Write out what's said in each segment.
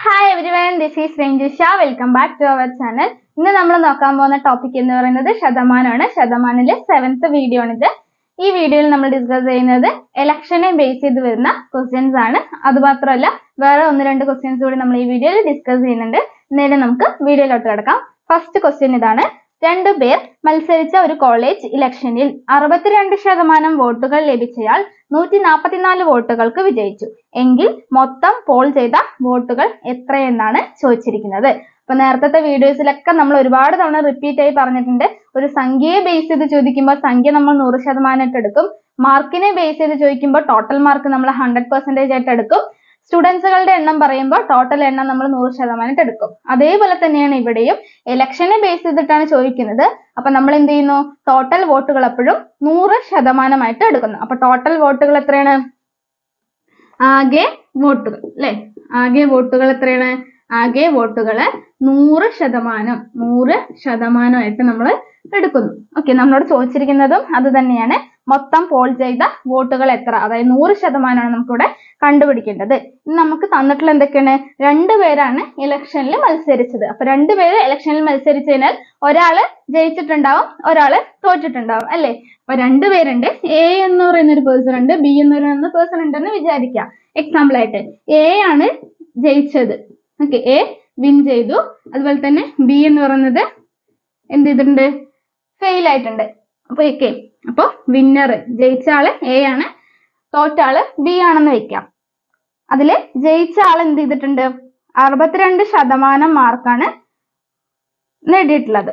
Hi everyone, this is Ranjusha. Welcome back to our channel. ഇന്ന് നമ്മൾ നോക്കാൻ പോകുന്ന ടോപ്പിക് എന്ന് പറയുന്നത് ശതമാനമാണ്. ശതമാനിലെ 7th വീഡിയോ ആണിത്. ഈ വീഡിയോയിൽ നമ്മൾ ഡിസ്കസ് ചെയ്യുന്നത് ഇലക്ഷനെ ബേസ് ചെയ്ത് വരുന്ന ക്വസ്റ്റ്യൻസ് ആണ്. അതുമാത്രമല്ല വേറെ 1-2 ക്വസ്റ്റ്യൻസ് കൂടി നമ്മൾ ഈ വീഡിയോയിൽ ഡിസ്കസ് ചെയ്യുന്നുണ്ട്. നേരെ നമുക്ക് വീഡിയോയിലോട്ട് കിടക്കാം. ഫസ്റ്റ് ക്വസ്റ്റ്യൻ ഇതാണ്. 2 പേർ മത്സരിച്ച ഒരു കോളേജ് ഇലക്ഷനിൽ 62% വോട്ടുകൾ ലഭിച്ചയാൾ 144 വോട്ടുകൾക്ക് വിജയിച്ചു എങ്കിൽ മൊത്തം പോൾ ചെയ്ത വോട്ടുകൾ എത്രയെന്നാണ് ചോദിച്ചിരിക്കുന്നത്. അപ്പൊ നേരത്തെ വീഡിയോസിലൊക്കെ നമ്മൾ ഒരുപാട് തവണ റിപ്പീറ്റ് ആയി പറഞ്ഞിട്ടുണ്ട്. ഒരു സംഖ്യയെ ബേസ് ചെയ്ത് ചോദിക്കുമ്പോൾ സംഖ്യ നമ്മൾ 100% എടുക്കും. മാർക്കിനെ ബേസ് ചെയ്ത് ചോദിക്കുമ്പോൾ ടോട്ടൽ മാർക്ക് നമ്മൾ 100% ആയിട്ട് എടുക്കും. സ്റ്റുഡൻസുകളുടെ എണ്ണം പറയുമ്പോൾ ടോട്ടൽ എണ്ണം നമ്മൾ 100% എടുക്കും. അതേപോലെ തന്നെയാണ് ഇവിടെയും ഇലക്ഷനെ ബേസ് ചെയ്തിട്ടാണ് ചോദിക്കുന്നത്. അപ്പൊ നമ്മൾ എന്ത് ചെയ്യുന്നു? ടോട്ടൽ വോട്ടുകൾ എപ്പോഴും 100% എടുക്കുന്നു. അപ്പൊ ടോട്ടൽ വോട്ടുകൾ എത്രയാണ്? ആകെ വോട്ടുകൾ അല്ലെ? ആകെ വോട്ടുകൾ എത്രയാണ്? ആകെ വോട്ടുകള് 100% നമ്മൾ എടുക്കുന്നു. ഓക്കെ, നമ്മളോട് ചോദിച്ചിരിക്കുന്നതും അത് തന്നെയാണ്. മൊത്തം പോൾ ചെയ്ത വോട്ടുകൾ എത്ര, അതായത് 100% നമുക്കിവിടെ കണ്ടുപിടിക്കേണ്ടത്. ഇനി നമുക്ക് തന്നിട്ടുള്ള എന്തൊക്കെയാണ്? 2 പേരാണ് ഇലക്ഷനിൽ മത്സരിച്ചത്. അപ്പൊ 2 പേര് ഇലക്ഷനിൽ മത്സരിച്ചതിനാൽ ഒരാള് ജയിച്ചിട്ടുണ്ടാവും, ഒരാള് തോറ്റിട്ടുണ്ടാവും അല്ലെ? അപ്പൊ 2 പേരുണ്ട്. എ എന്ന് പറയുന്ന ഒരു പേഴ്സൺ ഉണ്ട്, ബി എന്ന് പറയുന്ന പേഴ്സൺ ഉണ്ടെന്ന് വിചാരിക്കാം. എക്സാമ്പിൾ ആയിട്ട് എ ആണ് ജയിച്ചത്. ഓക്കെ, എ വിൻ ചെയ്തു. അതുപോലെ തന്നെ ബി എന്ന് പറയുന്നത് എന്ത് ചെയ്തിട്ടുണ്ട്? ഫെയിൽ ആയിട്ടുണ്ട്. അപ്പൊ വിന്നർ ജയിച്ച ആള് എ ആണ്, തോറ്റ ആള് ബി ആണെന്ന് വെക്കാം. അതില് ജയിച്ച ആൾ എന്ത് ചെയ്തിട്ടുണ്ട്? 62% മാർക്കാണ് നേടിയിട്ടുള്ളത്.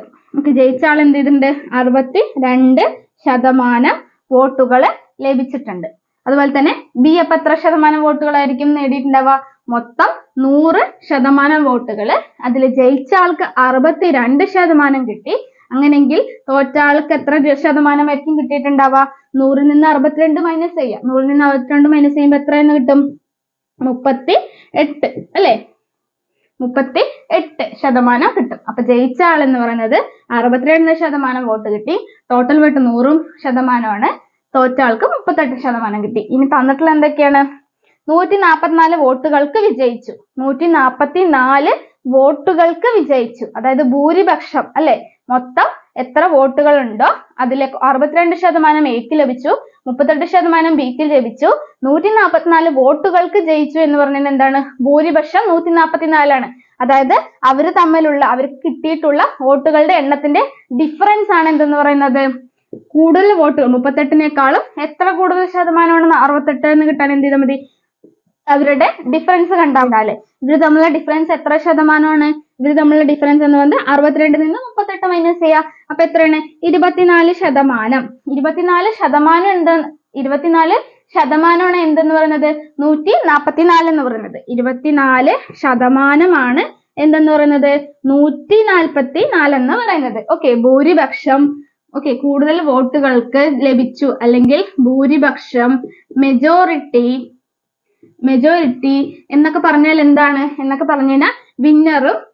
ജയിച്ച ആൾ എന്ത് ചെയ്തിട്ടുണ്ട്? 62% വോട്ടുകൾ ലഭിച്ചിട്ടുണ്ട്. അതുപോലെ തന്നെ ബി അപ്പൊ എത്ര ശതമാനം വോട്ടുകളായിരിക്കും നേടിയിട്ടുണ്ടാവുക? മൊത്തം 100% വോട്ടുകള്. അതിൽ ജയിച്ച ആൾക്ക് 62% കിട്ടി. അങ്ങനെങ്കിൽ തോറ്റ ആൾക്ക് എത്ര ശതമാനമായിരിക്കും കിട്ടിയിട്ടുണ്ടാവുക? 100ൽ നിന്ന് 62 മൈനസ് ചെയ്യാം. 100ൽ നിന്ന് 62 മൈനസ് ചെയ്യുമ്പോൾ എത്രയെന്ന് കിട്ടും? 38 അല്ലെ? 38% കിട്ടും. അപ്പൊ ജയിച്ച ആൾ എന്ന് പറയുന്നത് 62% വോട്ട് കിട്ടി. ടോട്ടൽ വോട്ട് 100%ആണ്. തോറ്റ ആൾക്ക് 38% കിട്ടി. ഇനി തന്നിട്ടുള്ള എന്തൊക്കെയാണ്? 144 വോട്ടുകൾക്ക് വിജയിച്ചു. 144 വോട്ടുകൾക്ക് വിജയിച്ചു, അതായത് ഭൂരിപക്ഷം അല്ലെ? മൊത്തം എത്ര വോട്ടുകൾ ഉണ്ടോ അതിലെ 62% എക്ക് ലഭിച്ചു, 38% ബിക്ക് ലഭിച്ചു. 144 വോട്ടുകൾക്ക് ജയിച്ചു എന്ന് പറഞ്ഞാൽ എന്താണ്? ഭൂരിപക്ഷം 144 ആണ്. അതായത് അവർക്ക് കിട്ടിയിട്ടുള്ള വോട്ടുകളുടെ എണ്ണത്തിന്റെ ഡിഫറൻസ് ആണ് എന്തെന്ന് പറയുന്നത്? കൂടുതൽ വോട്ടുകൾ 38നേക്കാളും എത്ര കൂടുതൽ ശതമാനമാണെന്ന് 68 എന്ന് കിട്ടാൻ എന്ത് ചെയ്താൽ മതി? അവരുടെ ഡിഫറൻസ് കണ്ടാല് ഇവര് തമ്മിലുള്ള ഡിഫറൻസ് എത്ര ശതമാനമാണ്? ഇവര് തമ്മിലുള്ള ഡിഫറൻസ് എന്ന് പറയുന്നത് 62 നിന്ന് 38 മൈനസ് ചെയ്യാം. അപ്പൊ എത്രയാണ്? 24%. 24% എന്തെന്ന് പറയുന്നത്? 144 എന്ന് പറയുന്നത്. 24% എന്തെന്ന് പറയുന്നത്? 144 എന്ന് പറയുന്നത്. ഓക്കെ, ഭൂരിപക്ഷം. ഓക്കെ, കൂടുതൽ വോട്ടുകൾക്ക് ലഭിച്ചു അല്ലെങ്കിൽ ഭൂരിപക്ഷം, മെജോറിറ്റി എന്നൊക്കെ പറഞ്ഞാൽ എന്താണ്? എന്നൊക്കെ പറഞ്ഞു കഴിഞ്ഞാൽ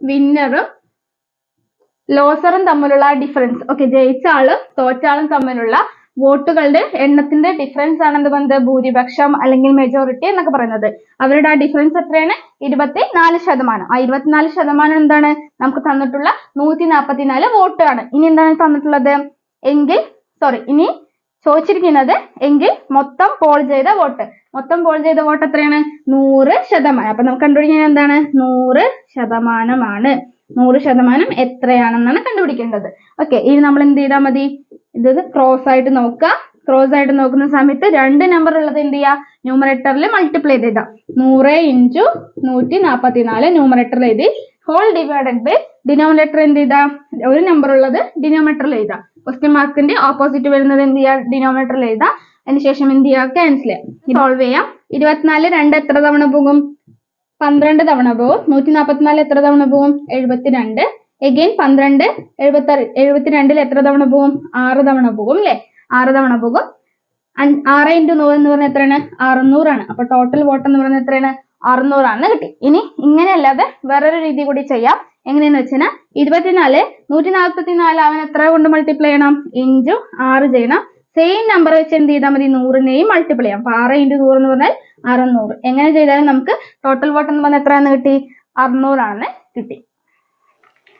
വിന്നറും ലോസറും തമ്മിലുള്ള ഡിഫറൻസ്. ഓക്കെ, ജയിച്ച ആളും തോറ്റ ആളും തമ്മിലുള്ള വോട്ടുകളുടെ എണ്ണത്തിന്റെ ഡിഫറൻസ് ആണ് എന്ത് പറയുന്നത്? ഭൂരിപക്ഷം അല്ലെങ്കിൽ മെജോറിറ്റി എന്നൊക്കെ പറയുന്നത്. അവരുടെ ആ ഡിഫറൻസ് എത്രയാണ്? 24%. ആ 24% എന്താണ്? നമുക്ക് തന്നിട്ടുള്ള 144 വോട്ടാണ്. ഇനി എന്താണ് തന്നിട്ടുള്ളത്? ഇനി ചോദിച്ചിരിക്കുന്നത് എങ്കിൽ മൊത്തം പോൾ ചെയ്ത വോട്ട്. മൊത്തം പോൾ ചെയ്ത വോട്ട് എത്രയാണ്? 100%. അപ്പൊ നമുക്ക് കണ്ടുപിടിക്കാൻ എന്താണ്? 100%. 100% എത്രയാണെന്നാണ് കണ്ടുപിടിക്കേണ്ടത്. ഓക്കെ, ഇനി നമ്മൾ എന്ത് ചെയ്താൽ മതി? ഇത് ക്രോസ് ആയിട്ട് നോക്കുക. ക്രോസ് ആയിട്ട് നോക്കുന്ന സമയത്ത് 2 നമ്പർ ഉള്ളത് എന്ത് ചെയ്യുക? ന്യൂമറേറ്ററിൽ മൾട്ടിപ്ലൈ ചെയ്താൽ 100 × 144 ന്യൂമറേറ്ററിൽ എഴുതി. ഹോൾ ഡിവൈഡഡ് ബൈ ഡിനോമിനേറ്റർ എന്ത് ചെയ്താ? ഒരു നമ്പർ ഉള്ളത് ഡിനോമിനേറ്ററിൽ എഴുതാം. ക്വസ്റ്റ്യൻ മാർക്കിന്റെ ഓപ്പോസിറ്റ് വരുന്നത് എന്ത് ചെയ്യുക? ഡിനോമിനേറ്ററിൽ എഴുതാം. അതിനുശേഷം എന്ത് ചെയ്യുക? ക്യാൻസൽ ചെയ്യാം. സോൾവ് ചെയ്യാം. 24 2 എത്ര തവണ പോകും? 12 തവണ പോകും. 144 എത്ര തവണ പോകും? 72. എഗെയിൻ 12 72ൽ എത്ര തവണ പോകും? 6 തവണ പോകും അല്ലെ? 6 തവണ പോകും. 6 × 100 എന്ന് പറഞ്ഞാൽ എത്രയാണ്? 600 ആണ്. അപ്പൊ ടോട്ടൽ വോട്ട് എന്ന് പറയുന്നത് എത്രയാണ്? 600 ആണെന്ന് കിട്ടി. ഇനി ഇങ്ങനെ അല്ലാതെ വേറൊരു രീതി കൂടി ചെയ്യാം. എങ്ങനെയെന്ന് വെച്ചാൽ 24 144 അവൻ എത്ര കൊണ്ട് മൾട്ടിപ്ലൈ ചെയ്യണം? × 6 ചെയ്യണം. സെയിം നമ്പർ വെച്ച് എന്ത് ചെയ്താൽ മതി? 100നെയും മൾട്ടിപ്ലൈ ചെയ്യാം. അപ്പൊ 6 × 100 എന്ന് പറഞ്ഞാൽ 600. എങ്ങനെ ചെയ്താലും നമുക്ക് ടോട്ടൽ വോട്ട് എന്ന് പറഞ്ഞാൽ എത്രയാണെന്ന് കിട്ടി? 600 കിട്ടി.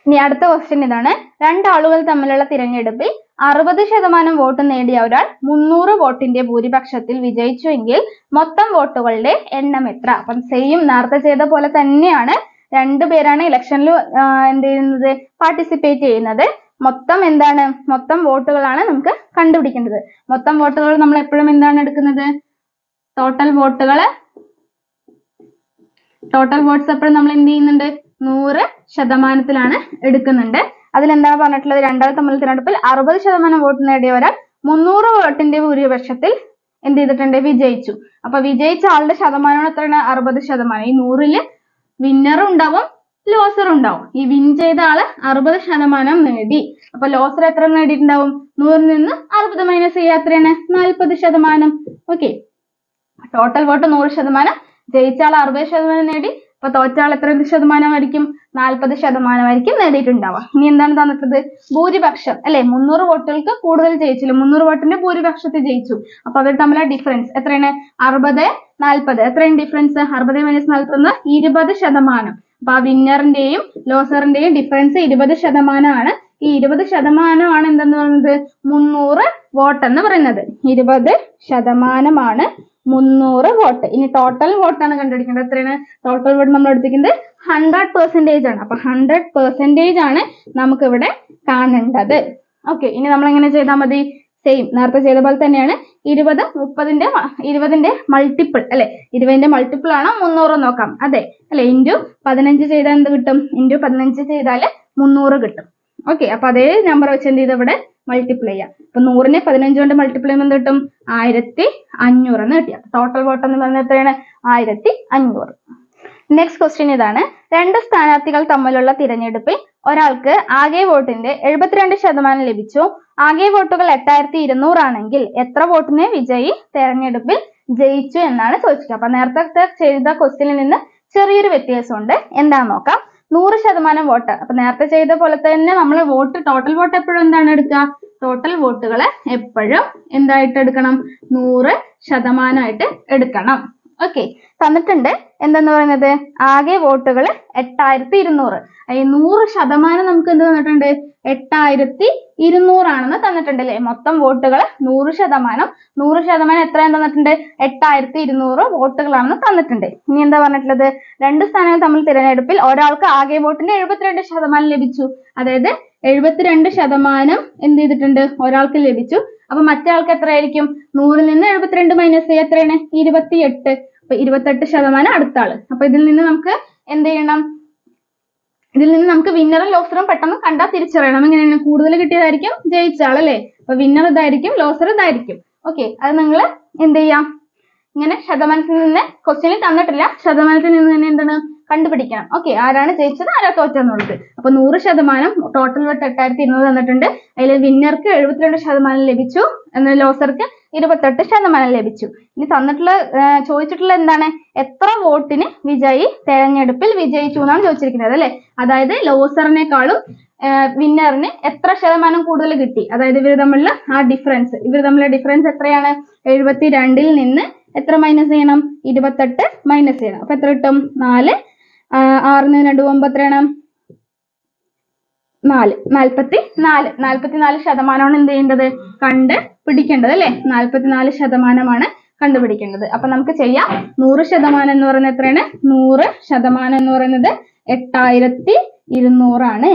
ഇനി അടുത്ത ക്വസ്റ്റ്യൻ ഇതാണ്. രണ്ടാളുകൾ തമ്മിലുള്ള തിരഞ്ഞെടുപ്പിൽ 60% വോട്ട് നേടിയ ഒരാൾ 300 വോട്ടിന്റെ ഭൂരിപക്ഷത്തിൽ വിജയിച്ചുവെങ്കിൽ മൊത്തം വോട്ടുകളുടെ എണ്ണം എത്ര? അപ്പം സെയിം നേരത്തെ ചെയ്ത പോലെ തന്നെയാണ്. രണ്ടുപേരാണ് ഇലക്ഷനിൽ എന്ത് ചെയ്യുന്നത്, പാർട്ടിസിപ്പേറ്റ് ചെയ്യുന്നത്. മൊത്തം എന്താണ്, മൊത്തം വോട്ടുകളാണ് നമുക്ക് കണ്ടുപിടിക്കേണ്ടത്. മൊത്തം വോട്ടുകൾ നമ്മൾ എപ്പോഴും എന്താണ് എടുക്കുന്നത്, ടോട്ടൽ വോട്ട്സ് എപ്പോഴും നമ്മൾ എന്ത് ചെയ്യുന്നുണ്ട്, 100% എടുക്കുന്നുണ്ട്. അതിലെന്താണ് പറഞ്ഞിട്ടുള്ളത്, രണ്ടാൾ തമ്മിൽ തിരഞ്ഞെടുപ്പിൽ 60% വോട്ട് നേടിയ ഒരാൾ 300 വോട്ടിന്റെ ഭൂരിപക്ഷത്തിൽ എന്ത് ചെയ്തിട്ടുണ്ട്, വിജയിച്ചു. അപ്പൊ വിജയിച്ച ആളുടെ ശതമാനം എത്രയാണ്, 60%. ഈ 100ല് വിന്നറും ഉണ്ടാവും ലോസറും ഉണ്ടാവും. ഈ വിൻ ചെയ്ത ആള് 60% നേടി. അപ്പൊ ലോസർ എത്ര നേടിയിട്ടുണ്ടാവും, 100ൽ നിന്ന് 60 മൈനസ് ചെയ്യുക, എത്രയാണ്, 40%. ഓക്കെ, ടോട്ടൽ വോട്ട് 100%, ജയിച്ച ആൾ 60% നേടി. അപ്പൊ തോറ്റ ആൾ എത്ര ശതമാനമായിരിക്കും, 40% നേടിയിട്ടുണ്ടാവുക. ഇനി എന്താണ് തന്നിട്ടത്, ഭൂരിപക്ഷം അല്ലെ, 300 വോട്ടുകൾക്ക് കൂടുതൽ ജയിച്ചില്ല, 300 വോട്ടിന്റെ ഭൂരിപക്ഷത്തിൽ ജയിച്ചു. അപ്പൊ അവർ തമ്മിലുള്ള ഡിഫറൻസ് എത്രയാണ്, 60-40. എത്രയാണ് ഡിഫറൻസ്, 60 മൈനസ് 40, 20%. അപ്പൊ ആ വിന്നറിന്റെയും ലോസറിന്റെയും ഡിഫറൻസ് 20% ഈ 20% എന്തെന്ന് പറയുന്നത്, 300 വോട്ട് എന്ന് പറയുന്നത്. 20% 300 വോട്ട്. ഇനി ടോട്ടൽ വോട്ടാണ് കണ്ടുപിടിക്കേണ്ടത്. എത്രയാണ് ടോട്ടൽ വോട്ട്, നമ്മൾ എടുത്തിരിക്കുന്നത് 100% ആണ്. അപ്പൊ 100% ആണ് നമുക്ക് ഇവിടെ കാണേണ്ടത്. ഓക്കെ, ഇനി നമ്മൾ എങ്ങനെ ചെയ്താൽ മതി, സെയിം നേരത്തെ ചെയ്ത പോലെ തന്നെയാണ്. 20ന്റെ മൾട്ടിപ്പിൾ അല്ലെ, 20ന്റെ മൾട്ടിപ്പിൾ ആണോ 300 നോക്കാം. അതെ അല്ലെ, ഇൻറ്റു 15 ചെയ്താൽ എന്ത് കിട്ടും, ഇൻറ്റു 15 ചെയ്താൽ 300 കിട്ടും. ഓക്കെ, അപ്പൊ അതേ നമ്പർ വെച്ച് എന്ത് ചെയ്ത് ഇവിടെ മൾട്ടിപ്ലൈ ചെയ്യാം. അപ്പൊ 100നെ 15 കൊണ്ട് മൾട്ടിപ്ലൈ ചെയ്യുമ്പോൾ എന്ത് കിട്ടും, 1500 എന്ന് കിട്ടിയ ടോട്ടൽ വോട്ട് എന്ന് പറയുന്നത് എത്രയാണ്, 1500. നെക്സ്റ്റ് ക്വസ്റ്റ്യൻ ഇതാണ്. രണ്ട് സ്ഥാനാർത്ഥികൾ തമ്മിലുള്ള തിരഞ്ഞെടുപ്പിൽ ഒരാൾക്ക് ആകെ വോട്ടിന്റെ 72% ലഭിച്ചു. ആകെ വോട്ടുകൾ 8200 ആണെങ്കിൽ എത്ര വോട്ടിന് വിജയി തെരഞ്ഞെടുപ്പിൽ ജയിച്ചു എന്നാണ് ചോദിച്ചത്. അപ്പൊ നേരത്തെ ചെയ്ത ക്വസ്റ്റ്യനിൽ നിന്ന് ചെറിയൊരു വ്യത്യാസമുണ്ട്. എന്താണെന്ന് നോക്കാം. 100% വോട്ട്. അപ്പൊ നേരത്തെ ചെയ്ത പോലെ തന്നെ നമ്മൾ ടോട്ടൽ വോട്ട് എപ്പോഴും എന്താണ് എടുക്കുക, ടോട്ടൽ വോട്ടുകളെ എപ്പോഴും എന്തായിട്ട് എടുക്കണം, 100% എടുക്കണം. ഓക്കെ, തന്നിട്ടുണ്ട് എന്തെന്ന് പറയുന്നത്, ആകെ വോട്ടുകൾ 8200. ഈ 100% നമുക്ക് എന്ത് തന്നിട്ടുണ്ട്, 8200 ആണെന്ന് തന്നിട്ടുണ്ട് അല്ലെ. മൊത്തം വോട്ടുകൾ 100% എത്രയാണ് തന്നിട്ടുണ്ട്, 8200 വോട്ടുകളാണെന്ന് തന്നിട്ടുണ്ട്. ഇനി എന്താ പറഞ്ഞിട്ടുള്ളത്, രണ്ട് സ്ഥാനങ്ങൾ തമ്മിൽ തിരഞ്ഞെടുപ്പിൽ ഒരാൾക്ക് ആകെ വോട്ടിന്റെ 72% ലഭിച്ചു. അതായത് 72% എന്ത് ചെയ്തിട്ടുണ്ട്, ഒരാൾക്ക് ലഭിച്ചു. അപ്പൊ മറ്റേ ആൾക്ക് എത്രയായിരിക്കും, 100ൽ നിന്ന് 72 മൈനസ് ചെയ്യുക, എത്രയാണ്, 28. അപ്പൊ 28% അടുത്ത ആള്. അപ്പൊ ഇതിൽ നിന്ന് നമുക്ക് എന്ത് ചെയ്യണം, ഇതിൽ നിന്ന് നമുക്ക് വിന്നറും ലോസറും പെട്ടെന്ന് കണ്ടാൽ തിരിച്ചറിയണം. എങ്ങനെയാണ്, കൂടുതൽ കിട്ടിയതായിരിക്കും ജയിച്ച ആൾ അല്ലെ. അപ്പൊ വിന്നർ ഇതായിരിക്കും, ലോസർ ഇതായിരിക്കും. ഓക്കെ, അത് നിങ്ങൾ എന്ത് ചെയ്യാം, ഇങ്ങനെ ശതമാനത്തിൽ നിന്ന്, ക്വസ്റ്റ്യനിൽ തന്നിട്ടില്ല, ശതമാനത്തിൽ നിന്ന് തന്നെ എന്താണ് കണ്ടുപിടിക്കണം. ഓക്കെ, ആരാണ് ജയിച്ചത് ആരാ തോറ്റെന്നുള്ളത്. അപ്പൊ 100% ടോട്ടൽ വോട്ട് 8200 തന്നിട്ടുണ്ട്. അതിൽ വിന്നർക്ക് 72% ലഭിച്ചു, എന്നാൽ ലോസർക്ക് 28% ലഭിച്ചു. ഇനി ചോദിച്ചിട്ടുള്ള എന്താണ്, എത്ര വോട്ടിന് വിജയി തെരഞ്ഞെടുപ്പിൽ വിജയിച്ചു എന്നാണ് ചോദിച്ചിരിക്കുന്നത് അല്ലെ. അതായത് ലോസറിനേക്കാളും വിന്നറിന് എത്ര ശതമാനം കൂടുതൽ കിട്ടി, അതായത് ഇവർ തമ്മിലുള്ള ആ ഡിഫറൻസ്, എത്രയാണ്, 72ൽ നിന്ന് എത്ര മൈനസ് ചെയ്യണം, 28 മൈനസ് ചെയ്യണം. അപ്പൊ എത്ര കിട്ടും, 4. 6 2 9 എത്രയാണ്, 4. 44% എന്ത് ചെയ്യേണ്ടത്, കണ്ടുപിടിക്കേണ്ടത് അല്ലെ. 44% കണ്ടുപിടിക്കേണ്ടത്. അപ്പൊ നമുക്ക് ചെയ്യാം. 100% എന്ന് പറയുന്നത് എത്രയാണ്, 100% എന്ന് പറയുന്നത് 8200 ആണ്.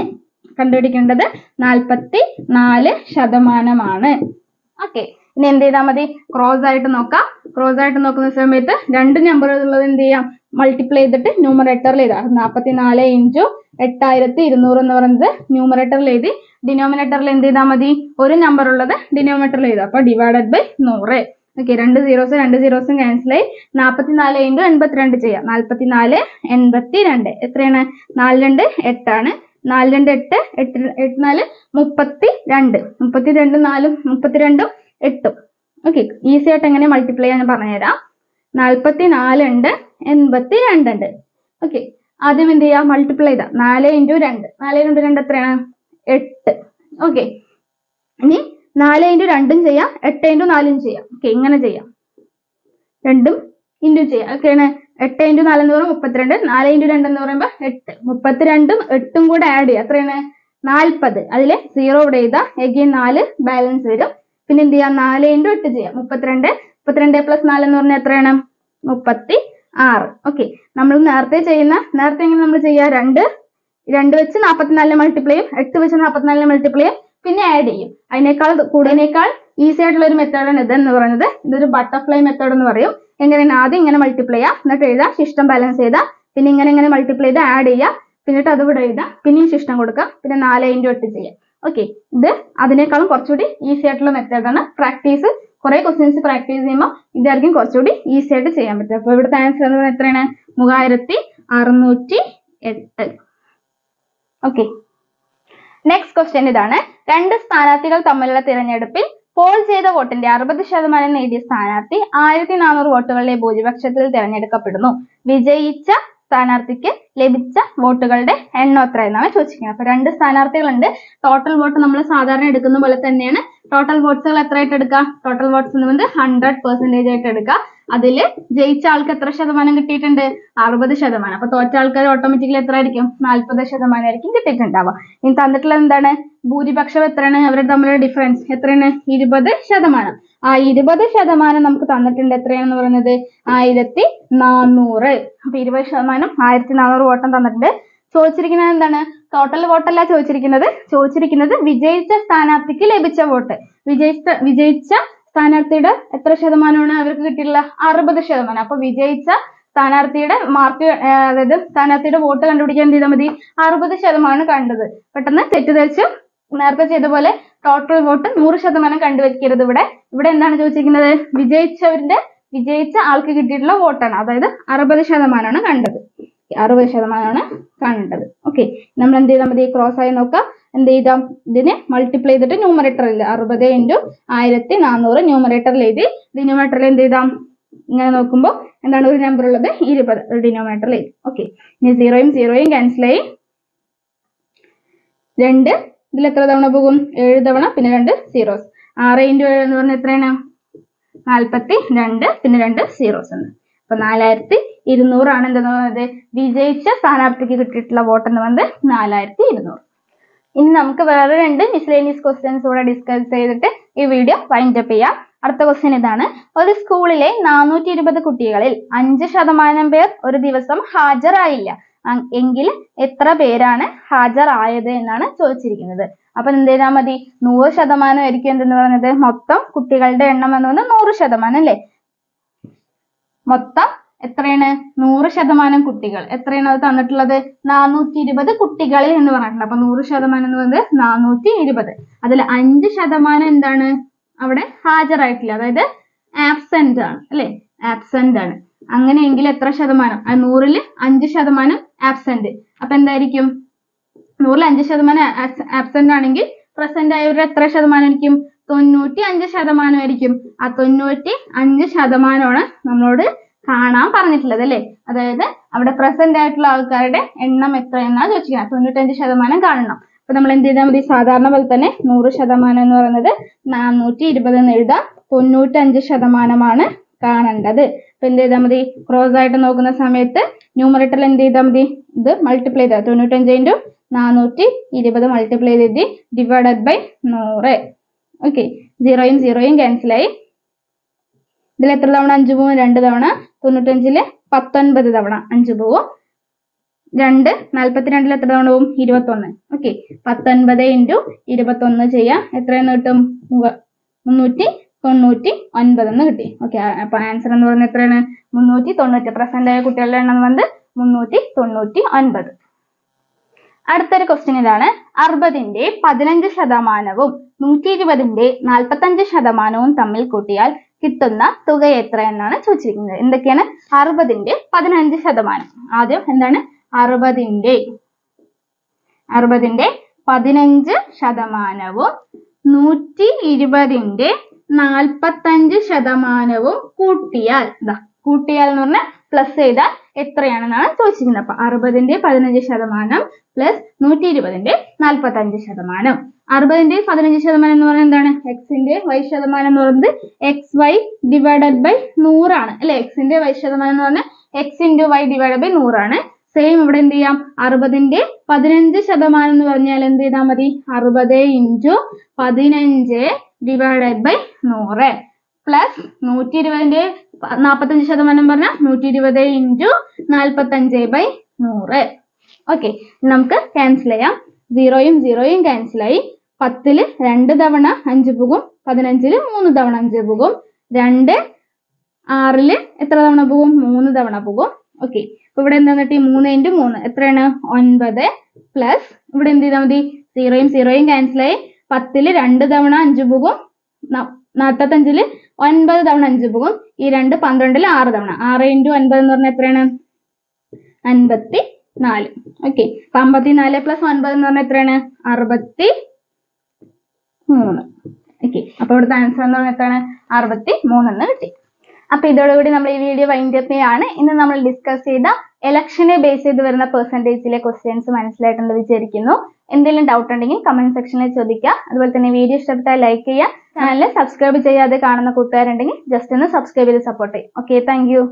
കണ്ടുപിടിക്കേണ്ടത് 44% ഓക്കെ, ഇനി എന്ത് ചെയ്താൽ മതി, ക്രോസ് ആയിട്ട് നോക്കാം. ക്രോസ് ആയിട്ട് നോക്കുന്ന സമയത്ത് രണ്ട് നമ്പർ ഉള്ളത് എന്ത് ചെയ്യാം, മൾട്ടിപ്ലൈ ചെയ്തിട്ട് ന്യൂമറേറ്ററിൽ എഴുതാം. 44 ഇൻറ്റു 8200 എന്ന് പറയുന്നത് ന്യൂമറേറ്ററിൽ എഴുതി, ഡിനോമിനേറ്ററിൽ എന്ത് ചെയ്താൽ മതി, ഒരു നമ്പർ ഉള്ളത് ഡിനോമിനേറ്ററിൽ എഴുതാം. അപ്പൊ ഡിവൈഡഡ് ബൈ 100. ഓക്കെ, രണ്ട് സീറോസും ക്യാൻസൽ ആയി. 44 ഇൻറ്റു 82 ചെയ്യാം. 44 82 എത്രയാണ്, 4 2 8 ആണ്. 4 2 8, 8 4 32. 32 4 32 8. ഓക്കെ, ഈസി ആയിട്ട് എങ്ങനെ മൾട്ടിപ്ലൈ ചെയ്യാൻ പറഞ്ഞുതരാം. 44 ഉണ്ട്, 82 ഉണ്ട്. ഓക്കെ, ആദ്യം എന്ത് ചെയ്യാം, മൾട്ടിപ്ലൈ ചെയ്താ. 4 ഇൻറ്റു 2, 4 ഇൻറ്റു 2 എത്രയാണ്, 8. ഓക്കെ, ഇനി 4 ഇൻറ്റു 2 ചെയ്യാം, 8 ഇൻറ്റു 4 ചെയ്യാം. ഓക്കെ, ഇങ്ങനെ ചെയ്യാം, രണ്ടും ഇൻറ്റു ചെയ്യാം. ഓക്കെയാണ്, 8 × 4 എന്ന് പറയുമ്പോൾ 32, 4 × 2 എന്ന് പറയുമ്പോൾ 8, 32ഉം 8ഉം കൂടെ ആഡ് ചെയ്യുക, എത്രയാണ് 40. അതില് 0 ഇവിടെ എഴുതാം, എഗെയിൻ 4 ബാലൻസ് വരും. പിന്നെ എന്ത് ചെയ്യാം, 4 × 8 ചെയ്യാം, 32 + 4 എന്ന് പറഞ്ഞാൽ എത്രയാണ് 36. ഓക്കെ, നമ്മൾ നേരത്തെ എങ്ങനെ നമ്മൾ ചെയ്യുക, 2 വെച്ച് 44 മൾട്ടിപ്ലൈ ചെയ്യും, 8 വെച്ച് 44 മൾട്ടിപ്ലൈ ചെയ്യും, പിന്നെ ആഡ് ചെയ്യും. അതിനേക്കാൾ ഈസി ആയിട്ടുള്ള ഒരു മെത്തേഡാണ് ഇതെന്ന് പറയുന്നത്. ഇതൊരു ബട്ടർഫ്ലൈ മെത്തേഡ് എന്ന് പറയും. എങ്ങനെയാണ്, ആദ്യം ഇങ്ങനെ മൾട്ടിപ്ലൈ ചെയ്യാം, എന്നിട്ട് എഴുതാം, ശിഷ്ടം ബാലൻസ് ചെയ്താൽ, പിന്നെ ഇങ്ങനെ മൾട്ടിപ്ലൈ ചെയ്ത് ആഡ് ചെയ്യാം, പിന്നിട്ട് അത് ഇവിടെ എഴുതാം, പിന്നെയും ശിഷ്ടം കൊടുക്കാം, പിന്നെ 4 × 8 ചെയ്യാം. ഓക്കെ, ഇത് അതിനേക്കാളും കുറച്ചുകൂടി ഈസി ആയിട്ടുള്ള മെത്തേഡാണ്. കുറെ ക്വസ്റ്റ്യൻസ് പ്രാക്ടീസ് ചെയ്യുമ്പോൾ ഇതായിരിക്കും കുറച്ചുകൂടി ഈസി ആയിട്ട് ചെയ്യാൻ പറ്റും. അപ്പൊ ഇവിടുത്തെ ആൻസർ എന്ന് പറയുന്നത് എത്രയാണ്, 3608. ഓക്കെ, നെക്സ്റ്റ് ക്വസ്റ്റ്യൻ ഇതാണ്. 2 സ്ഥാനാർത്ഥികൾ തമ്മിലുള്ള തിരഞ്ഞെടുപ്പിൽ പോൾ ചെയ്ത വോട്ടിന്റെ 60% നേടിയ സ്ഥാനാർത്ഥി 1400 വോട്ടുകളുടെ ഭൂരിപക്ഷത്തിൽ തിരഞ്ഞെടുക്കപ്പെടുന്നു. വിജയിച്ച സ്ഥാനാർത്ഥിക്ക് ലഭിച്ച വോട്ടുകളുടെ എണ്ണം എത്ര എന്നാണ് ചോദിച്ചിരിക്കുന്നത്. അപ്പൊ 2 സ്ഥാനാർത്ഥികളുണ്ട്. ടോട്ടൽ വോട്ട് നമ്മൾ സാധാരണ എടുക്കുന്ന പോലെ തന്നെയാണ്. ടോട്ടൽ വോട്ട്സുകൾ എത്രയായിട്ട് എടുക്കുക, ടോട്ടൽ വോട്ട്സ് എന്ന് പറയുന്നത് 100% ആയിട്ട് എടുക്കുക. അതില് ജയിച്ച ആൾക്ക് എത്ര ശതമാനം കിട്ടിയിട്ടുണ്ട്, 60%. അപ്പൊ തോറ്റ ആൾക്കാർ ഓട്ടോമാറ്റിക്കലി എത്ര ആയിരിക്കും, 40% ആയിരിക്കും കിട്ടിയിട്ടുണ്ടാവുക. ഇനി തന്നിട്ടുള്ളത് എന്താണ്, ഭൂരിപക്ഷം എത്രയാണ്, അവരുടെ തമ്മിലുള്ള ഡിഫറൻസ് എത്രയാണ്, 20%. ആ 20% നമുക്ക് തന്നിട്ടുണ്ട്, എത്രയാണെന്ന് പറയുന്നത് 1400. അപ്പൊ 20% 1400 വോട്ടം തന്നിട്ടുണ്ട്. ചോദിച്ചിരിക്കുന്നത് എന്താണ്, ടോട്ടൽ വോട്ടല്ല ചോദിച്ചിരിക്കുന്നത് വിജയിച്ച സ്ഥാനാർത്ഥിക്ക് ലഭിച്ച വോട്ട്. വിജയിച്ച സ്ഥാനാർത്ഥിയുടെ എത്ര ശതമാനമാണ് അവർക്ക് കിട്ടിയിട്ടുള്ള 60%. അപ്പൊ വിജയിച്ച സ്ഥാനാർത്ഥിയുടെ മാർക്ക്, അതായത് സ്ഥാനാർത്ഥിയുടെ വോട്ട് കണ്ടുപിടിക്കാൻ എന്ത് ചെയ്താൽ മതി, 60% കണ്ടത്. പെട്ടെന്ന് തെറ്റിദ്ധരിച്ച് നേരത്തെ ചെയ്ത പോലെ ടോട്ടൽ വോട്ട് 100% കണ്ടുവയ്ക്കരുത്. ഇവിടെ എന്താണ് ചോദിച്ചിരിക്കുന്നത്, വിജയിച്ച ആൾക്ക് കിട്ടിയിട്ടുള്ള വോട്ടാണ്, അതായത് 60% കണ്ടത്, 60% കണ്ടത്. ഓക്കെ, നമ്മൾ എന്ത് ചെയ്താൽ മതി, ക്രോസ് ആയി നോക്കാം. എന്ത് ചെയ്താം, ഇതിനെ മൾട്ടിപ്ലൈ ചെയ്തിട്ട് ന്യൂമറേറ്ററിൽ 60 × 1400 ന്യൂമറേറ്ററിൽ എഴുതി, ഡിനോമിനേറ്ററിൽ എന്ത് ചെയ്താം, ഇങ്ങനെ നോക്കുമ്പോൾ എന്താണ് ഒരു നമ്പർ ഉള്ളത്, 20 ഡിനോമിനേറ്ററിൽ എഴുതി. ഓക്കെ, ഇനി 0 ക്യാൻസൽ ആയി. 2 ഇതിൽ എത്ര തവണ പോകും, 7 തവണ, പിന്നെ 2 zeros. 6 × 7 എന്ന് പറഞ്ഞാൽ എത്രയാണ്, 42, പിന്നെ 2 zeros ഉണ്ട്. അപ്പൊ 4200 ആണ് എന്തെന്ന് പറയുന്നത്, വിജയിച്ച സ്ഥാനാർത്ഥിക്ക് കിട്ടിയിട്ടുള്ള വോട്ട് എന്ന് പറയുന്നത് 4200. ഇനി നമുക്ക് വേറെ 2 മിസ്ലേനിയസ് ക്വസ്റ്റ്യൻസ് കൂടെ ഡിസ്കസ് ചെയ്തിട്ട് ഈ വീഡിയോ വൈൻഡ് അപ്പ് ചെയ്യാം. അടുത്ത ക്വസ്റ്റ്യൻ ഇതാണ്. ഒരു സ്കൂളിലെ 420 കുട്ടികളിൽ 5% പേർ ഒരു ദിവസം ഹാജരായില്ല എങ്കിൽ എത്ര പേരാണ് ഹാജരായത് എന്നാണ് ചോദിച്ചിരിക്കുന്നത്. അപ്പൊ എന്ത് ചെയ്താൽ മതി, 100% ആയിരിക്കും എന്തെന്ന് പറയുന്നത്, മൊത്തം കുട്ടികളുടെ എണ്ണം എന്ന് പറയുന്നത് 100% അല്ലേ. മൊത്തം എത്രയാണ്, 100% കുട്ടികൾ എത്രയാണ് അത് തന്നിട്ടുള്ളത്, 420 കുട്ടികളിൽ എന്ന് പറഞ്ഞിട്ടുണ്ട്. അപ്പൊ 100% എന്ന് പറയുന്നത് 420. അതിൽ 5% എന്താണ്, അവിടെ ഹാജരായിട്ടില്ല, അതായത് ആബ്സെന്റ് ആണ് അല്ലെ, ആബ്സെന്റ് ആണ്. അങ്ങനെയെങ്കിൽ എത്ര ശതമാനം, 100ൽ 5% ആബ്സെന്റ്. അപ്പൊ എന്തായിരിക്കും, 100ൽ 5% ആബ്സെന്റ് ആണെങ്കിൽ പ്രസന്റ് ആയവരുടെ എത്ര ശതമാനം ആയിരിക്കും, 95% ആയിരിക്കും. ആ 95% നമ്മളോട് കാണാൻ പറഞ്ഞിട്ടുള്ളത് അല്ലെ. അതായത് അവിടെ പ്രസന്റ് ആയിട്ടുള്ള ആൾക്കാരുടെ എണ്ണം എത്ര എന്നാ ചോദിച്ചിരിക്കുന്നത്. 95% കാണണം. അപ്പൊ നമ്മൾ എന്ത് ചെയ്താൽ മതി, സാധാരണ പോലെ തന്നെ 100% എന്ന് പറയുന്നത് 420 എന്ന് എഴുതാം. 95% കാണേണ്ടത്. അപ്പൊ എന്ത് ചെയ്താൽ മതി, ക്രോസ് ആയിട്ട് നോക്കുന്ന സമയത്ത് ന്യൂമറേറ്ററിൽ എന്ത് ചെയ്താൽ മതി, ഇത് മൾട്ടിപ്ലൈ ചെയ്താൽ 95 × 420 മൾട്ടിപ്ലൈ ചെയ്ത് ഡിവൈഡഡ് ബൈ 100. ഓക്കെ, 0 ക്യാൻസൽ ആയി. ഇതിൽ എത്ര തവണ 5 പോവും, 2 തവണ. 95ല് 19 തവണ 5 പോവും. 42ൽ എത്ര തവണ പോവും, 21. ഓക്കെ, 19 × 21 ചെയ്യാം, എത്രയെന്ന് കിട്ടും, 399 എന്ന് കിട്ടി. ഓക്കെ, അപ്പൊ ആൻസർ എന്ന് പറയുന്നത് എത്രയാണ്, 390. പ്രസന്റ് ആയ കുട്ടികളുടെ എണ്ണം വന്ന് 399. അടുത്തൊരു ക്വസ്റ്റ്യൻ ഇതാണ്. 60ന്റെ 15%വും 120ന്റെ 45%വും തമ്മിൽ കൂട്ടിയാൽ കിട്ടുന്ന തുക എത്ര എന്നാണ് ചോദിച്ചിരിക്കുന്നത്. എന്തൊക്കെയാണ്, 60ന്റെ 15%. ആദ്യം എന്താണ്, 60ന്റെ 15%വും 120ന്റെ 45%വും കൂട്ടിയാൽ എന്ന് പറഞ്ഞാൽ പ്ലസ് ചെയ്താൽ എത്രയാണെന്നാണ് ചോദിച്ചിരിക്കുന്നത്. അപ്പൊ 60ന്റെ 15% പ്ലസ് 120ന്റെ 45%. 60ന്റെ 15% എന്ന് പറയുന്നത് എന്താണ്, എക്സിന്റെ y ശതമാനം എന്ന് പറയുന്നത് xy ഡിവൈഡഡ് ബൈ 100 ആണ് അല്ലെ. എക്സിന്റെ y ശതമാനം എന്ന് പറഞ്ഞാൽ X into Y divide by 100 ആണ്. സെയിം ഇവിടെ എന്ത് ചെയ്യാം, 60ന്റെ 15% എന്ന് പറഞ്ഞാൽ എന്ത് ചെയ്താൽ മതി, 60 ഇൻറ്റു 15 ഡിവൈഡഡ് ബൈ 100 പ്ലസ് 120ന്റെ 45% പറഞ്ഞാൽ 120 ഇൻറ്റു 45 ബൈ 100. ഓക്കെ, നമുക്ക് ക്യാൻസൽ ചെയ്യാം. 0യും 0യും ക്യാൻസലായി. 10ല് 2 തവണ 5 പോകും, 15ല് 3 തവണ 5 പോകും, 2 6ല് എത്ര തവണ പോകും, 3 തവണ പോകും. ഓക്കെ, അപ്പൊ ഇവിടെ എന്താ കിട്ടി, 3 ഇൻറ്റു 3 എത്രയാണ്, 9 പ്ലസ് ഇവിടെ എന്ത് ചെയ്താൽ മതി, 0യും 0യും ക്യാൻസലായി. 10ല് 2 തവണ 5 പോകും, 45ല് 9 തവണ 5 പോകും. ഈ 2 12ല് 6 തവണ, 6 ഇൻറ്റു 9 എന്ന് പറഞ്ഞാൽ എത്രയാണ്, 54. ഓക്കെ, 54 പ്ലസ് 9 എന്ന് പറഞ്ഞാൽ എത്രയാണ്, 63. ഓക്കെ, അപ്പൊ ഇവിടുത്തെ ആൻസർ എന്ന് പറഞ്ഞാൽ എത്രയാണ്, 63 എന്ന് കിട്ടി. അപ്പൊ ഇതോടുകൂടി നമ്മൾ ഈ വീഡിയോ വൈൻഡ് അപ്പ് ചെയ്യാണ്. ഇന്ന് നമ്മൾ ഡിസ്കസ് ചെയ്ത ഇലക്ഷനെ ബേസ് ചെയ്ത് വരുന്ന പെർസെന്റേജിലെ ക്വസ്റ്റ്യൻസ് മനസ്സിലായിട്ടുണ്ട് വിചാരിക്കുന്നു. എന്തെങ്കിലും ഡൗട്ട് ഉണ്ടെങ്കിൽ കമന്റ് സെക്ഷനിൽ ചോദിക്കുക. അതുപോലെ തന്നെ വീഡിയോ ഇഷ്ടപ്പെട്ടാൽ ലൈക്ക് ചെയ്യുക. ചാനൽ സബ്സ്ക്രൈബ് ചെയ്യാതെ കാണുന്ന കൂട്ടുകാരുണ്ടെങ്കിൽ ജസ്റ്റ് ഒന്ന് സബ്സ്ക്രൈബ് ചെയ്ത് സപ്പോർട്ട് ചെയ്യും. Okay, thank you.